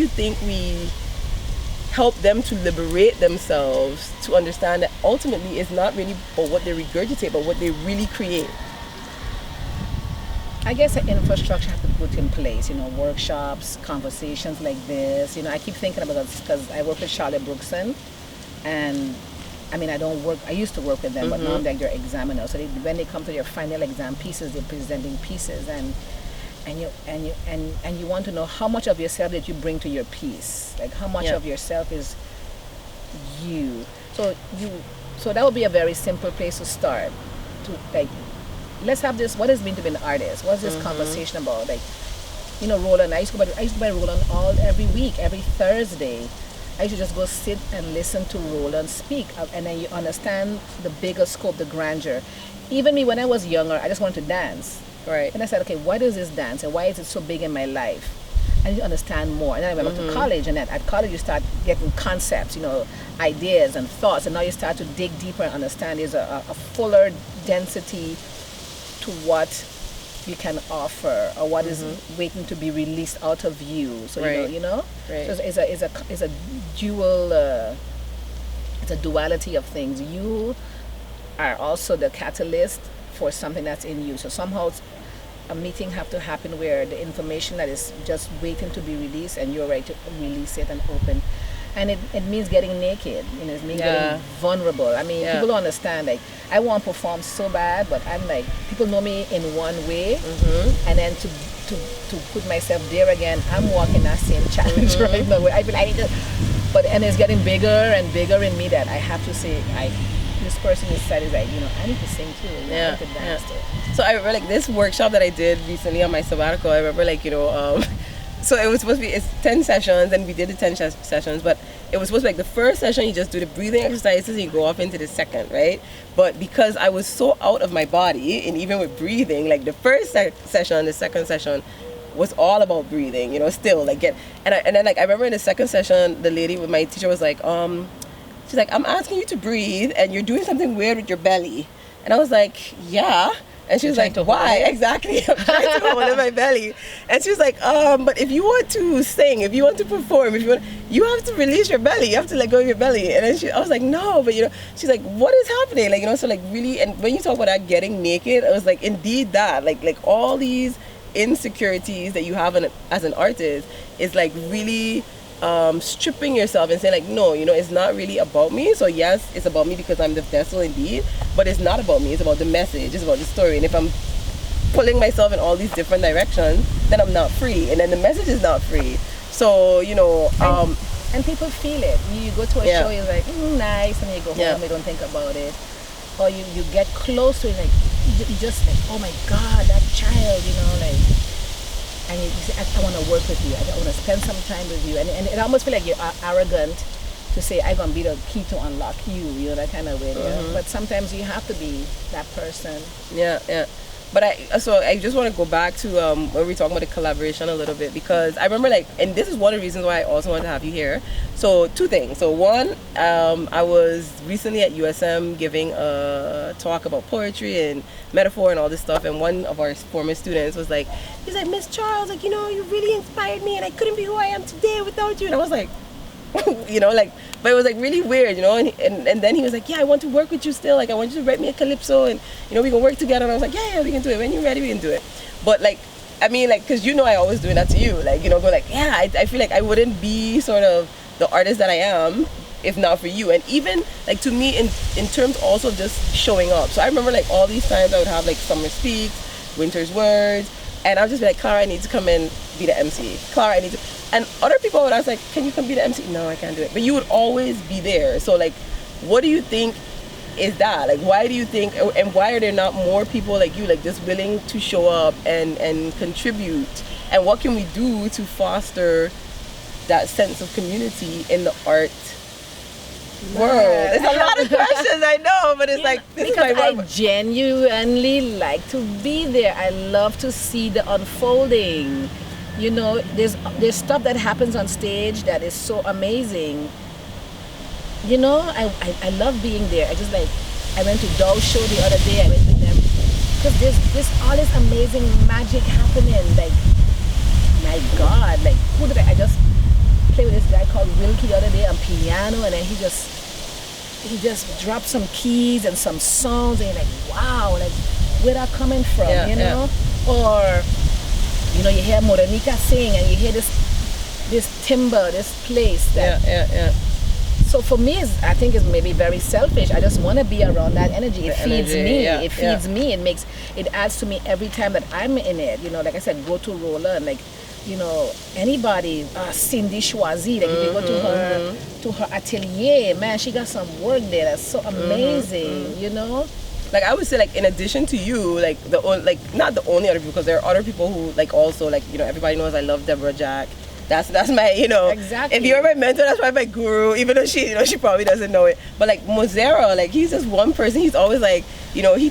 you think we help them to liberate themselves to understand that ultimately it's not really about what they regurgitate, but what they really create? I guess the infrastructure has to be put in place, workshops, conversations like this. I keep thinking about this because I work with Charlotte Brookson, and I used to work with them, but now I'm like their examiner. So when they come to their final exam pieces, they're presenting pieces, and you want to know how much of yourself that you bring to your piece, like how much of yourself is you. So that would be a very simple place to start. Let's have this. What does it mean to be an artist? What's this conversation about? Roland. I used to buy Roland every week, every Thursday. I used to just go sit and listen to Roland speak, and then you understand the bigger scope, the grandeur. Even me, when I was younger, I just wanted to dance. Right. And I said, okay, what is this dance, and why is it so big in my life? I need to understand more. And then I went to college, and at college you start getting concepts, ideas and thoughts, and now you start to dig deeper and understand there's a fuller density to what you can offer, or what is waiting to be released out of you. So right. So it's a dual, it's a duality of things. You are also the catalyst for something that's in you. So somehow a meeting have to happen where the information that is just waiting to be released, and you're ready to release it and open. And it means getting naked, it means getting vulnerable. People don't understand, I want to perform so bad, but I'm like, people know me in one way, and then to put myself there again, I'm walking that same challenge right now. I feel and it's getting bigger and bigger in me that I have to say, this person inside is like, I need to sing too, I need to dance too. So I remember this workshop that I did recently on my sabbatical. I remember so it was supposed to be, it's 10 sessions, and we did the 10 sessions, but it was supposed to be the first session, you just do the breathing exercises, and you go off into the second, right? But because I was so out of my body, and even with breathing, the first session, the second session was all about breathing, still, and then I remember in the second session, the lady with my teacher was like, she's like, I'm asking you to breathe, and you're doing something weird with your belly. And I was like, yeah. And she was like, why? Exactly. I'm trying to hold in my belly. And she was like, but if you want to sing, if you want to perform, you have to release your belly. You have to let go of your belly. And then I was like, no, but she's like, what is happening? So really, and when you talk about that getting naked, I was like, indeed that, like all these insecurities that you have as an artist is really stripping yourself and saying no, it's not really about me. So yes, it's about me because I'm the vessel indeed, but it's not about me. It's about the message, it's about the story. And if I'm pulling myself in all these different directions, then I'm not free, and then the message is not free. So and people feel it. You go to a show, you're like, nice, and then you go home, you don't think about it, or you get close to it, you just oh my God, that child, and you say, I want to work with you, I want to spend some time with you, and it almost feels like you're arrogant to say, I'm going to be the key to unlock you, that kind of way. But sometimes you have to be that person. But I just want to go back to when we talking about the collaboration a little bit, because I remember and this is one of the reasons why I also want to have you here. So two things. So one, I was recently at USM giving a talk about poetry and metaphor and all this stuff, and one of our former students was like, he's like, Miss Charles, you really inspired me, and I couldn't be who I am today without you. And I was like, but it was really weird, and then he was like, yeah, I want to work with you still, I want you to write me a calypso, and we can work together. And I was like, yeah, we can do it, when you're ready we can do it. But because I always do that to you, I feel like I wouldn't be sort of the artist that I am if not for you. And even to me in terms also of just showing up. So I remember all these times I would have Summer Speaks, Winter's Words, and I would just be like, Clara, I need to come and be the MC. Clara, I need to. And other people would ask, can you come be the MC? No, I can't do it. But you would always be there. So what do you think is that? Why do you think, and why are there not more people like you, just willing to show up and contribute? And what can we do to foster that sense of community in the art world? It's a lot of questions, I know, but it's this because is I genuinely like to be there. I love to see the unfolding. There's stuff that happens on stage that is so amazing. I love being there. I went to Dow's show the other day. I went with them because there's all this amazing magic happening. My God, who did I just guy called Wilkie the other day on piano, and then he just dropped some keys and some songs, and you're like, wow, like where that coming from, you know? Or, you know, you hear Oneika sing, and you hear this timbre, this place that. So for me, I think it's maybe very selfish. I just want to be around that energy. It feeds me. It feeds me. It adds to me every time that I'm in it. You know, like I said, go to Roller and like, you know, anybody, Cindy Schwazi, like if you go to her atelier, man, she got some work there that's so amazing, you know? Like I would say, like in addition to you, like not the only other people, because there are other people who like also, like, you know, everybody knows I love Deborah Jack. That's my, you know, exactly. If you're my mentor, that's probably my guru, even though she, you know, she probably doesn't know it. But like Mozera, like he's just one person. He's always like, you know, he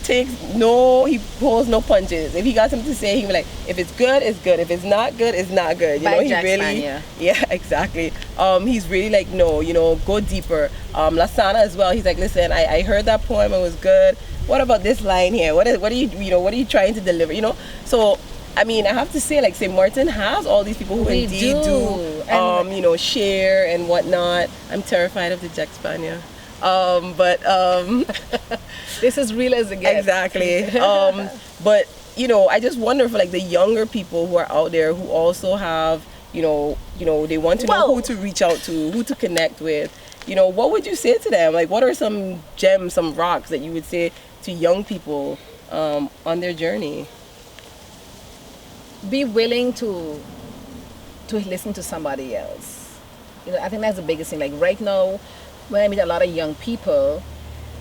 pulls no punches. If he got something to say, he be like, if it's good, it's good. If it's not good, it's not good. You know, he Jack really, yeah, exactly. He's really like, no, you know, go deeper. Lysanne as well. He's like, listen, I heard that poem, it was good. What about this line here? What are you trying to deliver? You know, so. I mean, I have to say, like, St. Maarten has all these people who do you know, share and whatnot. I'm terrified of the Jack Spanier. This is real as it gets. Exactly. But, you know, I just wonder for, like, the younger people who are out there who also have, you know, they want to know who to reach out to, who to connect with. You know, what would you say to them? Like, what are some gems, some rocks that you would say to young people on their journey? Be willing to listen to somebody else. You know, I think that's the biggest thing. Like right now, when I meet a lot of young people,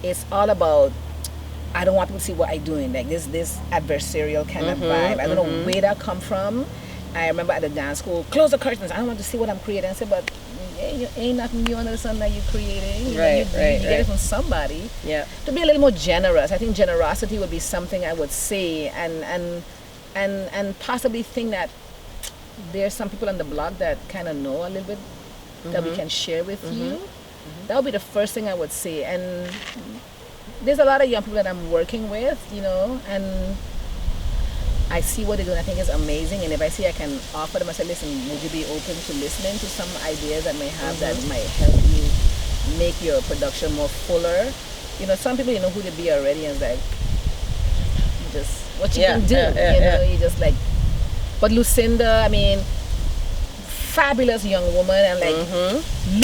it's all about, I don't want people to see what I'm doing. Like this adversarial kind of vibe. I don't know where that come from. I remember at the dance school, close the curtains. I don't want to see what I'm creating. I said, but ain't nothing new under the sun that you're creating. You get it from somebody. Yeah. To be a little more generous. I think generosity would be something I would say, and possibly think that there's some people on the block that kind of know a little bit that we can share with you. That would be the first thing I would say. And there's a lot of young people that I'm working with, you know, and I see what they're doing. I think it's amazing. And if I see I can offer them, I say, listen, would you be open to listening to some ideas that may have that might help you make your production more fuller? You know, some people, you know who they be already, and it's like, just what you can do, you know, you just like. But Lucinda, I mean, fabulous young woman, and like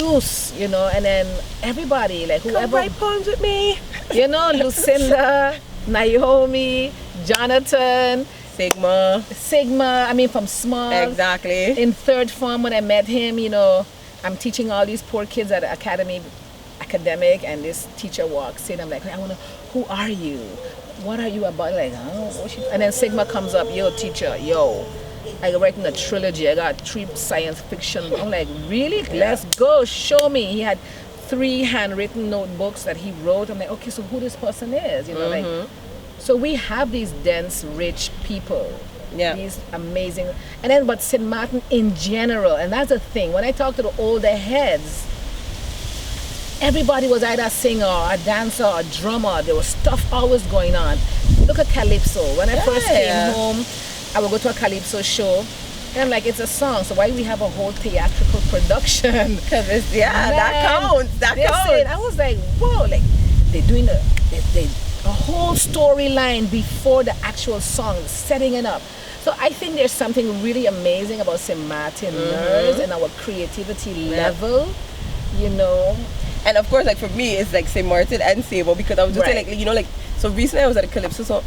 loose, you know, and then everybody, like whoever. Come write poems with me. You know, Lucinda, Naomi, Jonathan, Sigma. I mean, from small. Exactly. In third form, when I met him, you know, I'm teaching all these poor kids at the academic, and this teacher walks in. I'm like, who are you? What are you about? Like, oh, and then Sigma comes up, yo, teacher, yo, I writing a trilogy. I got 3 science fiction. I'm like, really? Let's go. Show me. He had 3 handwritten notebooks that he wrote. I'm like, okay, so who this person is? You know, like, so we have these dense, rich people. Yeah. These amazing. And then, but St. Maarten in general, and that's the thing. When I talk to the older heads, everybody was either a singer, or a dancer, or a drummer. There was stuff always going on. Look at Calypso. When I first came home, I would go to a Calypso show, and I'm like, it's a song, so why do we have a whole theatrical production? Because it's, that counts. That counts. I was like, whoa, like, they're doing a whole storyline before the actual song, setting it up. So I think there's something really amazing about St. Martiners and our creativity level, you know. And of course, like for me, it's like St. Maarten and Saba, because I was just saying, like, you know, like, so recently I was at a Calypso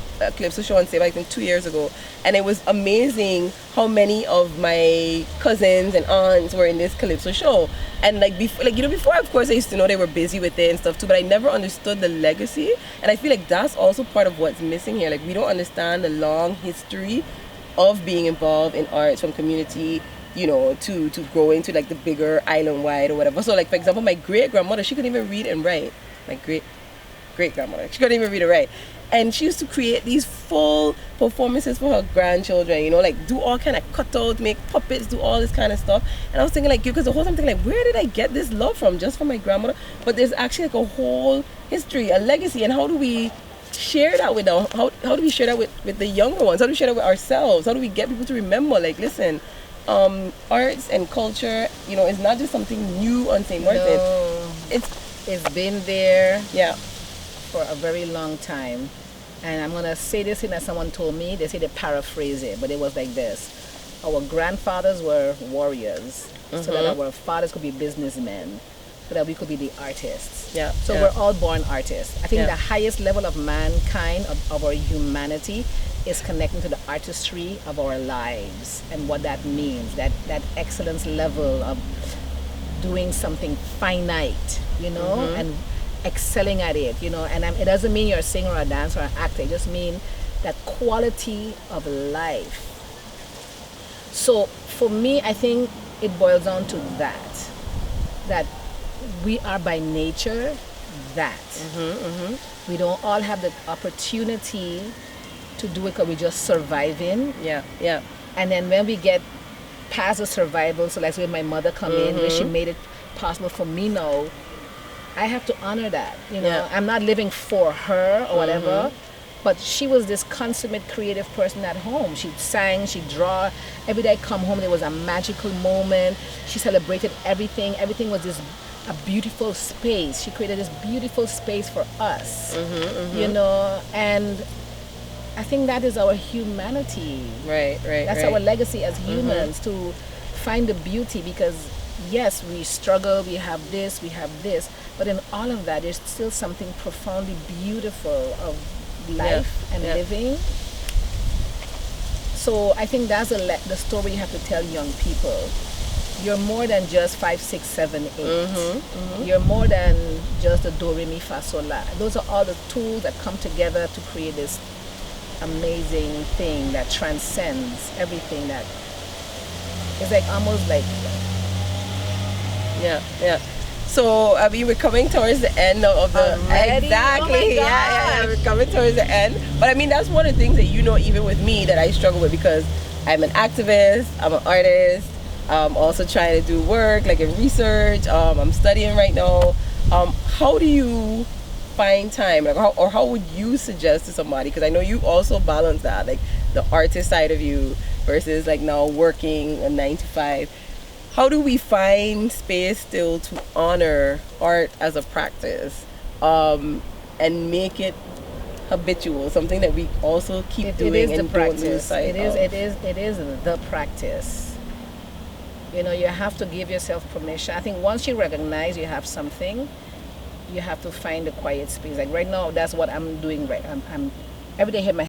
show on Saba, I think 2 years ago, and it was amazing how many of my cousins and aunts were in this Calypso show. And like before, like, you know, before, of course, I used to know they were busy with it and stuff too, but I never understood the legacy. And I feel like that's also part of what's missing here. Like, we don't understand the long history of being involved in arts from community, you know, to grow into like the bigger island-wide or whatever. So like, for example, my great-grandmother, she couldn't even read and write. My great-grandmother, she couldn't even read and write. And she used to create these full performances for her grandchildren, you know, like do all kind of cutouts, make puppets, do all this kind of stuff. And I was thinking like, because the whole time I'm thinking like, where did I get this love from? Just from my grandmother? But there's actually like a whole history, a legacy, and how do we share that with them? How do we share that with the younger ones? How do we share that with ourselves? How do we get people to remember, like, listen, arts and culture, you know, is not just something new on St. Martin. No, it's been there Yeah. for a very long time. And I'm going to say this thing that someone told me. They say they paraphrase it, but it was like this. Our grandfathers were warriors, so that our fathers could be businessmen, so that we could be the artists. Yeah. So we're all born artists. I think the highest level of mankind, of our humanity, is connecting to the artistry of our lives and what that means, that excellence level of doing something finite, you know, and excelling at it, you know. And it doesn't mean you're a singer or a dancer or an actor. It just means that quality of life. So for me, I think it boils down to that we are by nature that. We don't all have the opportunity to do it because we're just surviving. Yeah, yeah. And then when we get past the survival, so like when my mother come in, where she made it possible for me now, I have to honor that. You know, Yeah. I'm not living for her or whatever, but she was this consummate creative person at home. She sang, she draw. Every day I come home, there was a magical moment. She celebrated everything. Everything was a beautiful space. She created this beautiful space for us, you know, and I think that is our humanity. Right. That's our legacy as humans, to find the beauty, because yes, we struggle, we have this, but in all of that, there's still something profoundly beautiful of life and living. So I think that's the story you have to tell young people. You're more than just 5, 6, 7, 8. You're more than just the do, re, mi, fa, sol, la. Those are all the tools that come together to create this amazing thing that transcends everything. That is like almost like So we're coming towards the end of the Already? exactly. Oh my Yeah, gosh. we're coming towards the end. But I mean, that's one of the things that, you know, even with me, that I struggle with, because I'm an activist, I'm an artist, I'm also trying to do work like in research. I'm studying right now. How do you find time, like, how would you suggest to somebody, because I know you also balance that, like the artist side of you versus like now working a 9 to 5? How do we find space still to honor art as a practice, and make it habitual, something that we also keep doing and don't lose sight of? It is the practice. You know, you have to give yourself permission. I think once you recognize you have something, you have to find a quiet space. Like right now, that's what I'm doing. Right, I'm every day I